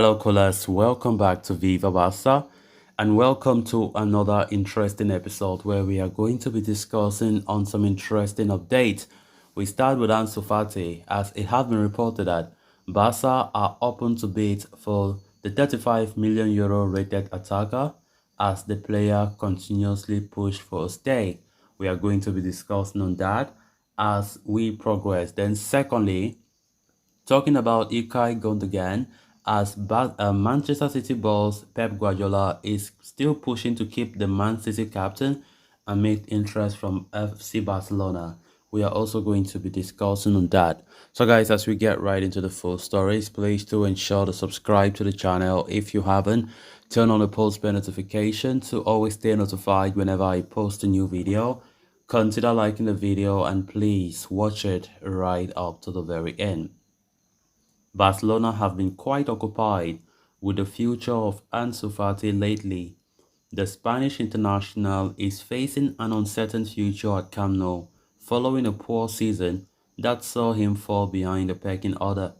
Hello, callers. Welcome back to Viva Barca, and welcome to another interesting episode where we are going to be discussing on some interesting updates. We start with Ansu Fati, as it has been reported that Barca are open to bid for the 35 million euro rated attacker as the player continuously pushed for a stay. We are going to be discussing on that as we progress. Then, secondly, talking about Ilkay Gundogan, as Manchester City boss Pep Guardiola is still pushing to keep the Man City captain amid interest from FC Barcelona. We are also going to be discussing on that. So guys, as we get right into the full stories, please do ensure to subscribe to the channel if you haven't. Turn on the post bell notification to always stay notified whenever I post a new video. Consider liking the video and please watch it right up to the very end. Barcelona have been quite occupied with the future of Ansu Fati lately. The Spanish international is facing an uncertain future at Camp Nou following a poor season that saw him fall behind the pecking order.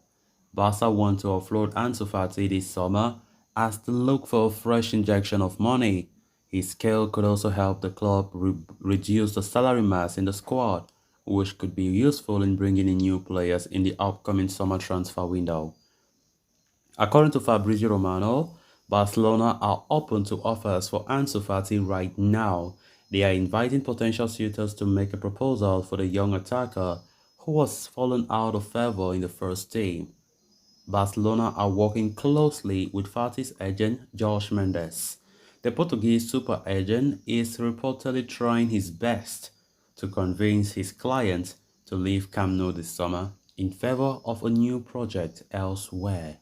Barca want to offload Ansu Fati this summer as they look for a fresh injection of money. His scale could also help the club reduce the salary mass in the squad, which could be useful in bringing in new players in the upcoming summer transfer window. According to Fabrizio Romano, Barcelona are open to offers for Ansu Fati right now. They are inviting potential suitors to make a proposal for the young attacker who was fallen out of favor in the first team. Barcelona are working closely with Fati's agent Jorge Mendes. The Portuguese super agent is reportedly trying his best to convince his client to leave Camp Nou this summer in favor of a new project elsewhere.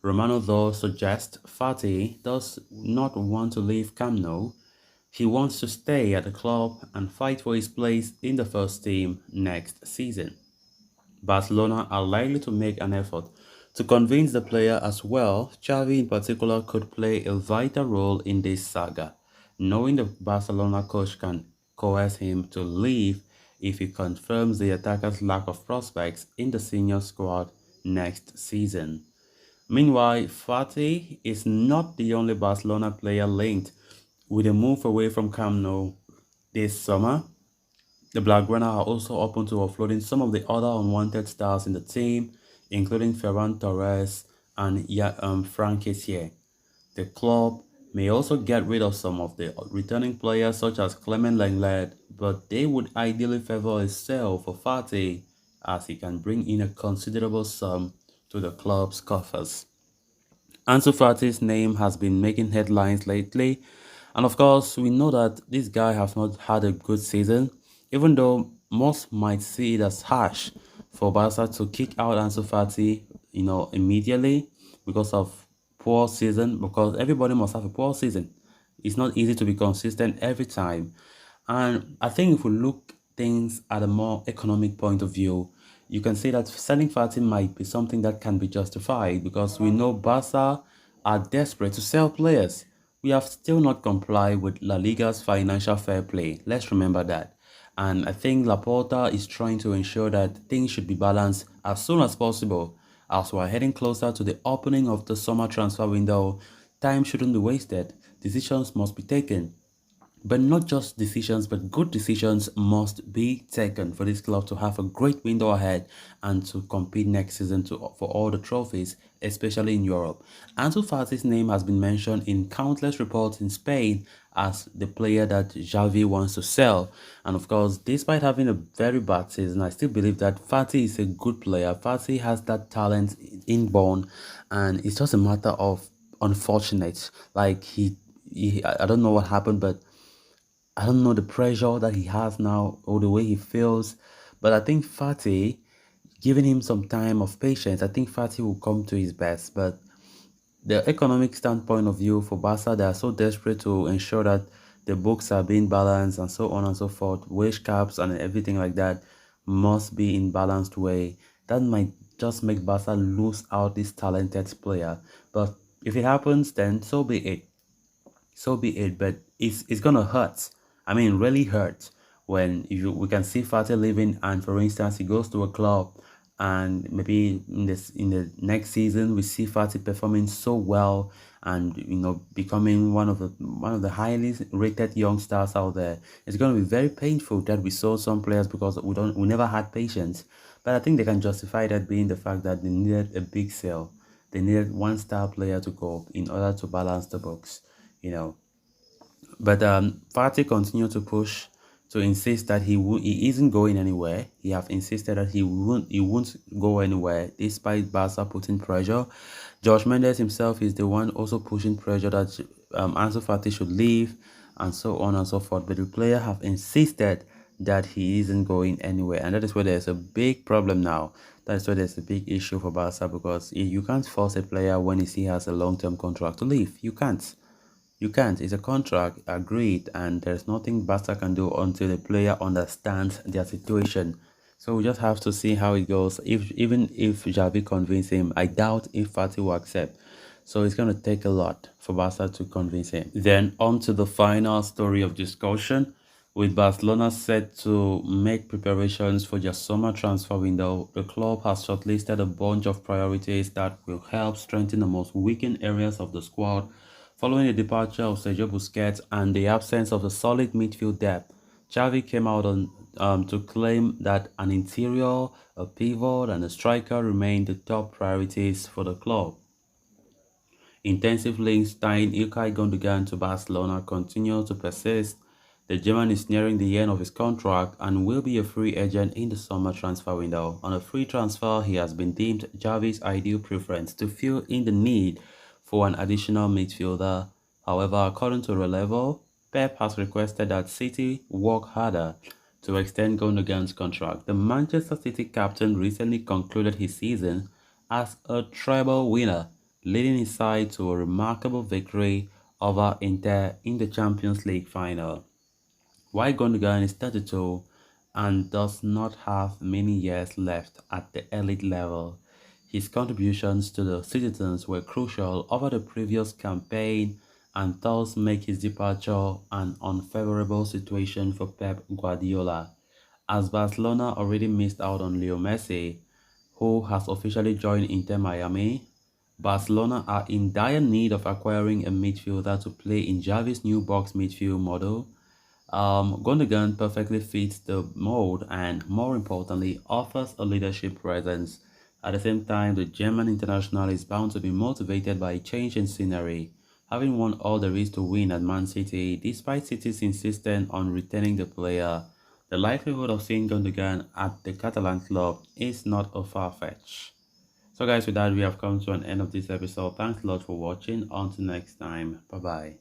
Romano though suggests Fati does not want to leave Camp Nou. He wants to stay at the club and fight for his place in the first team next season. Barcelona are likely to make an effort to convince the player as well. Xavi in particular could play a vital role in this saga, knowing the Barcelona coach can coerce him to leave if he confirms the attacker's lack of prospects in the senior squad next season. Meanwhile, Fati is not the only Barcelona player linked with a move away from Camp Nou this summer. The Blaugrana are also open to offloading some of the other unwanted stars in the team, including Ferran Torres and Frank Kessié. The club may also get rid of some of the returning players such as Clement Lenglet, but they would ideally favor a sale for Fati as he can bring in a considerable sum to the club's coffers. Ansu Fati's name has been making headlines lately, and of course, we know that this guy has not had a good season, even though most might see it as harsh for Barca to kick out Ansu Fati, immediately because of poor season, because everybody must have a poor season. It's not easy to be consistent every time. And I think if we look things at a more economic point of view, you can say that selling Fati might be something that can be justified because we know Barca are desperate to sell players. We have still not complied with La Liga's financial fair play. Let's remember that. And I think Laporta is trying to ensure that things should be balanced as soon as possible. As we're heading closer to the opening of the summer transfer window, time shouldn't be wasted. Decisions must be taken. But not just decisions, but good decisions must be taken for this club to have a great window ahead and to compete next season for all the trophies, especially in Europe. Ansu Fati's name has been mentioned in countless reports in Spain as the player that Xavi wants to sell. And of course, despite having a very bad season, I still believe that Fati is a good player. Fati has that talent inborn, and it's just a matter of unfortunate. Like I don't know what happened, but I don't know the pressure that he has now or the way he feels, but I think Fati, giving him some time of patience, I think Fati will come to his best. But the economic standpoint of view for Barca, they are so desperate to ensure that the books are being balanced and so on and so forth. Wage caps and everything like that must be in balanced way. That might just make Barca lose out this talented player. But if it happens, then so be it. So be it. But it's gonna hurt. I mean, really hurt when we can see Fati leaving, and for instance, he goes to a club and maybe in the next season we see Fati performing so well and becoming one of the highly rated young stars out there. It's going to be very painful that we sold some players because we never had patience. But I think they can justify that being the fact that they needed a big sale. They needed one star player to go in order to balance the books, you know. But Fati continued to push to insist that he isn't going anywhere. He have insisted that he won't go anywhere despite Barca putting pressure. George Mendes himself is the one also pushing pressure that Ansu Fati should leave and so on and so forth. But the player have insisted that he isn't going anywhere, and that is where there's a big problem now. That is where there's a big issue for Barca because you can't force a player when he has a long-term contract to leave. You can't. You can't. It's a contract agreed, and there's nothing Barca can do until the player understands their situation. So we just have to see how it goes. Even if Xavi convince him, I doubt if Fati will accept. So it's going to take a lot for Barca to convince him. Then on to the final story of discussion. With Barcelona set to make preparations for their summer transfer window, the club has shortlisted a bunch of priorities that will help strengthen the most weakened areas of the squad following the departure of Sergio Busquets and the absence of a solid midfield depth. Xavi came out to claim that an interior, a pivot, and a striker remain the top priorities for the club. Intensive links tying Ilkay Gundogan to Barcelona continue to persist. The German is nearing the end of his contract and will be a free agent in the summer transfer window. On a free transfer, he has been deemed Xavi's ideal preference to fill in the need for an additional midfielder. However, according to Relevo, Pep has requested that City work harder to extend Gundogan's contract. The Manchester City captain recently concluded his season as a treble winner, leading his side to a remarkable victory over Inter in the Champions League final. While Gundogan is 32 and does not have many years left at the elite level, his contributions to the citizens were crucial over the previous campaign and thus make his departure an unfavorable situation for Pep Guardiola, as Barcelona already missed out on Leo Messi, who has officially joined Inter Miami. Barcelona are in dire need of acquiring a midfielder to play in Xavi's new box midfield model. Gundogan perfectly fits the mold and, more importantly, offers a leadership presence. At the same time, the German international is bound to be motivated by a change in scenery, having won all there is to win at Man City. Despite City's insistence on retaining the player, the likelihood of seeing Gundogan at the Catalan club is not a far-fetch. So guys, with that, we have come to an end of this episode. Thanks a lot for watching. Until next time, bye bye.